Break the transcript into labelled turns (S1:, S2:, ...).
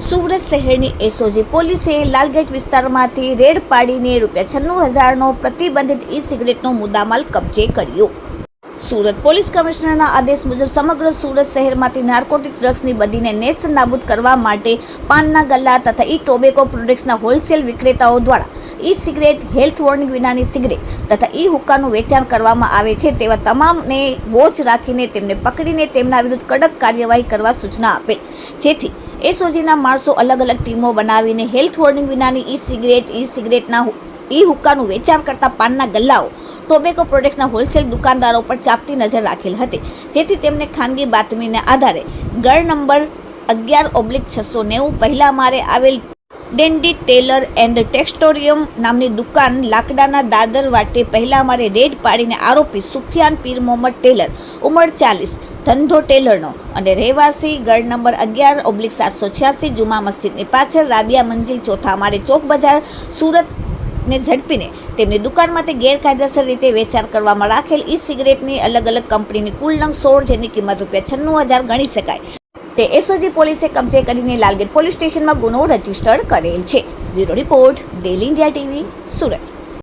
S1: સુરત શહેરની એસઓજી પોલીસે લાલગેટ વિસ્તારમાંથી રેડ પાડીને ₹96,000નો પ્રતિબંધિત ઈ સિગરેટનો મુદ્દામાલ કબજે કર્યો। સુરત પોલીસ કમિશનરના આદેશ મુજબ સમગ્ર સુરત શહેરમાંથી નાર્કોટિક ડ્રગ્સની બદીને નેસ્ત નાબૂદ કરવા માટે પાનના ગલ્લા તથા ઈ ટોબેકો પ્રોડક્ટ્સના હોલસેલ વિક્રેતાઓ દ્વારા ઈ સિગરેટ, હેલ્થ વોર્નિંગ વિનાની સિગરેટ તથા ઈ હુક્કાનું વેચાણ કરવામાં આવે છે તેવા તમામને વોચ રાખીને તેમને પકડીને તેમના વિરુદ્ધ કડક કાર્યવાહી કરવા સૂચના આપેલ, જેથી એસઓજીના માણસો અલગ અલગ ટીમો બનાવીને હેલ્થ વોર્નિંગ વિનાની ઈ સિગરેટના ઈ હુક્કાનું વેચાણ કરતા પાનના ગલ્લાઓ, ટોબેકો પ્રોડક્ટ્સના હોલસેલ દુકાનદારો પર ચાંપતી નજર રાખેલ હતી, જેથી તેમને ખાનગી બાતમીને આધારે ગળ નંબર 11/690 પહેલા મારે આવેલ ડેન્ડી ટેલર એન્ડ ટેક્સટોરિયમ નામની દુકાન લાકડાના દાદર વાટે પહેલા મારે રેડ પાડીને આરોપી સુફિયાન પીર મોહમ્મદ ટેલર, ઉંમર 40, ધંધો ટેલરનો અને રહેવાસી ગળ નંબર 11/786 જુમા મસ્જિદની પાછળ રાબિયા મંજિલ ચોથા મારે ચોક બજાર સુરતને ઝડપીને તેમની દુકાનમાંથી ગેરકાયદેસર રીતે વેચાણ કરવામાં રાખેલ ઈ સિગરેટની અલગ અલગ કંપનીની કુલ નંગ 16 જેની કિંમત ₹96,000 ગણી શકાય તે એસઓજી પોલીસે કબજે કરીને લાલગેટ પોલીસ સ્ટેશનમાં ગુનો રજીસ્ટર્ડ કરેલ છે। Bureau report, daily India TV, Surat.